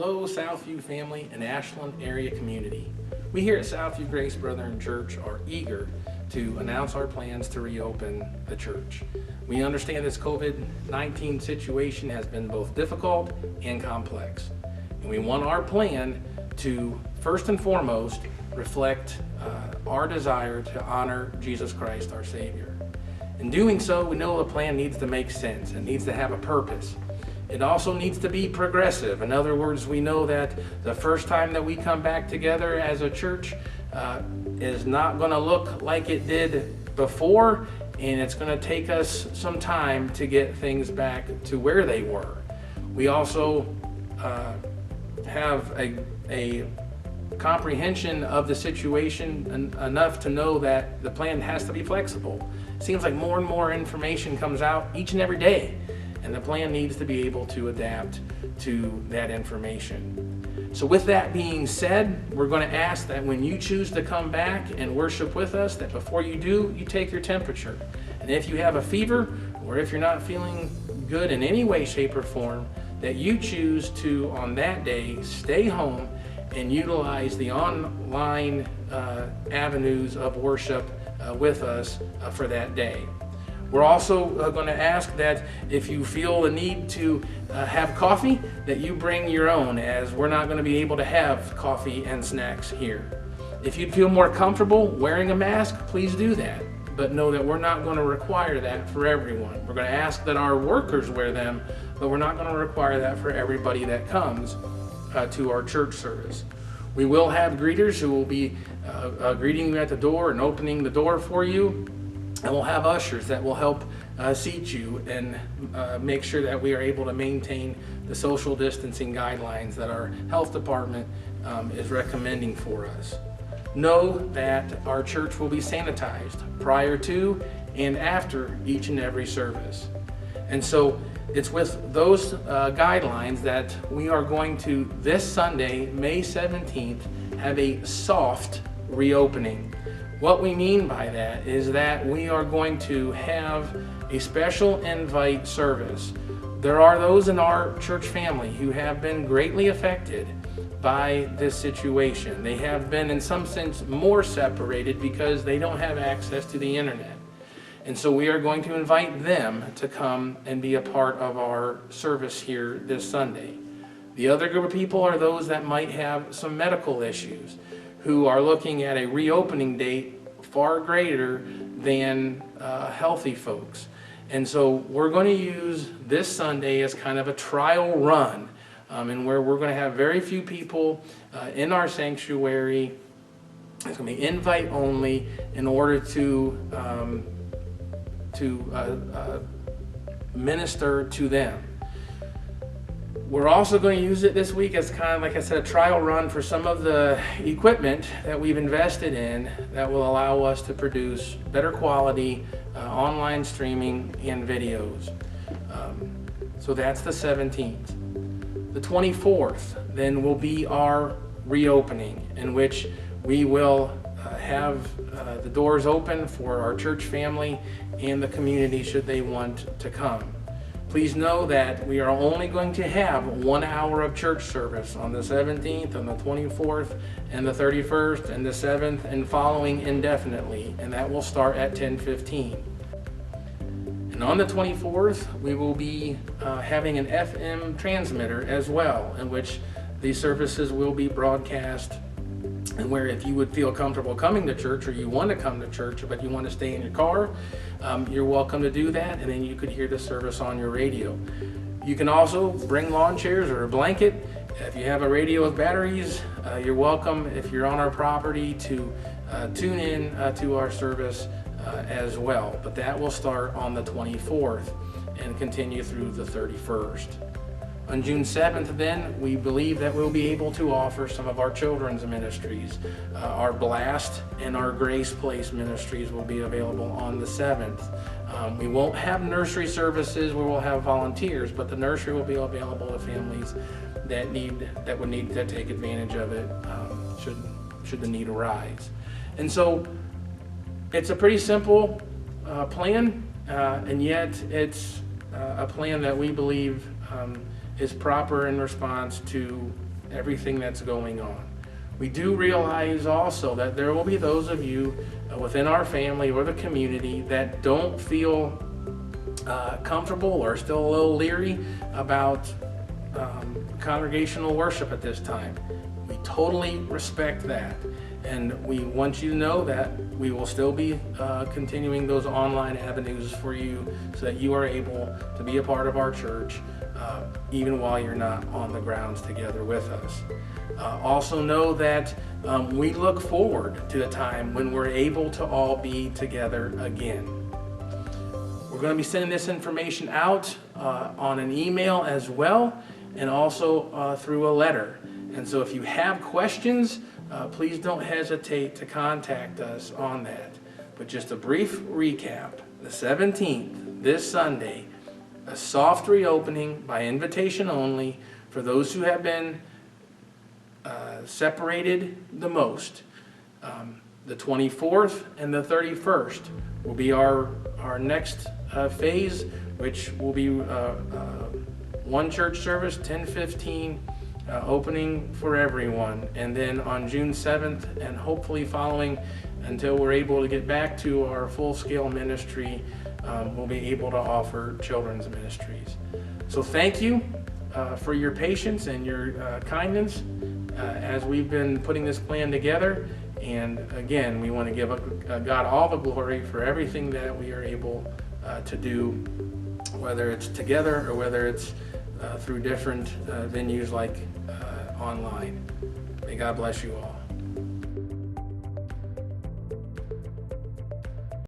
Hello, Southview family and Ashland area community. We here at Southview Grace Brethren Church are eager to announce our plans to reopen the church. We understand this COVID-19 situation has been both difficult and complex, and we want our plan to first and foremost reflect our desire to honor Jesus Christ, our Savior. In doing so, we know the plan needs to make sense. It needs to have a purpose. It also needs to be progressive. In other words, we know that the first time that we come back together as a church is not going to look like it did before, and it's going to take us some time to get things back to where they were. We also have a comprehension of the situation enough to know that the plan has to be flexible. It seems like more and more information comes out each and every day, and the plan needs to be able to adapt to that information. So with that being said, we're going to ask that when you choose to come back and worship with us, that before you do, you take your temperature. And if you have a fever, or if you're not feeling good in any way, shape, or form, that you choose to, on that day, stay home and utilize the online avenues of worship with us for that day. We're also going to ask that if you feel the need to have coffee, that you bring your own, as we're not going to be able to have coffee and snacks here. If you'd feel more comfortable wearing a mask, please do that. But know that we're not going to require that for everyone. We're going to ask that our workers wear them, but we're not going to require that for everybody that comes to our church service. We will have greeters who will be greeting you at the door and opening the door for you. And we'll have ushers that will help seat you and make sure that we are able to maintain the social distancing guidelines that our health department is recommending for us. Know that our church will be sanitized prior to and after each and every service. And so it's with those guidelines that we are going to, this Sunday, May 17th, have a soft reopening. What we mean by that is that we are going to have a special invite service. There are those in our church family who have been greatly affected by this situation. They have been, in some sense, more separated because they don't have access to the internet. And so we are going to invite them to come and be a part of our service here this Sunday. The other group of people are those that might have some medical issues, who are looking at a reopening date far greater than healthy folks. And so we're going to use this Sunday as kind of a trial run, and where we're going to have very few people in our sanctuary. It's going to be invite only in order to minister to them. We're also going to use it this week as kind of, like I said, a trial run for some of the equipment that we've invested in that will allow us to produce better quality online streaming and videos. So that's the 17th. The 24th then will be our reopening, in which we will have the doors open for our church family and the community should they want to come. Please know that we are only going to have 1 hour of church service on the 17th, on the 24th, and the 31st, and the 7th, and following indefinitely, and that will start at 10:15. And on the 24th, we will be having an FM transmitter as well, in which these services will be broadcast, and where if you would feel comfortable coming to church, or you want to come to church but you want to stay in your car, you're welcome to do that, and then you could hear the service on your radio. You can also bring lawn chairs or a blanket. If you have a radio with batteries, you're welcome, if you're on our property, to tune in to our service as well. But that will start on the 24th and continue through the 31st. On June 7th, then, we believe that we'll be able to offer some of our children's ministries. Our Blast and our Grace Place ministries will be available on the 7th. We won't have nursery services where we'll have volunteers, but the nursery will be available to families that would need to take advantage of it should the need arise. And so it's a pretty simple plan, and yet it's a plan that we believe is proper in response to everything that's going on. We do realize also that there will be those of you within our family or the community that don't feel comfortable or still a little leery about congregational worship at this time. We totally respect that, and we want you to know that we will still be continuing those online avenues for you so that you are able to be a part of our church even while you're not on the grounds together with us. Also know that we look forward to the time when we're able to all be together again. We're going to be sending this information out on an email as well, and also through a letter. And so if you have questions, please don't hesitate to contact us on that. But just a brief recap: the 17th, this Sunday, a soft reopening by invitation only for those who have been separated the most. The 24th and the 31st will be our next phase, which will be one church service, 10:15, opening for everyone. And then on June 7th, and hopefully following until we're able to get back to our full-scale ministry, we'll be able to offer children's ministries. So thank you for your patience and your kindness as we've been putting this plan together. And again, we want to give God all the glory for everything that we are able to do, whether it's together or whether it's through different venues like online. May God bless you all.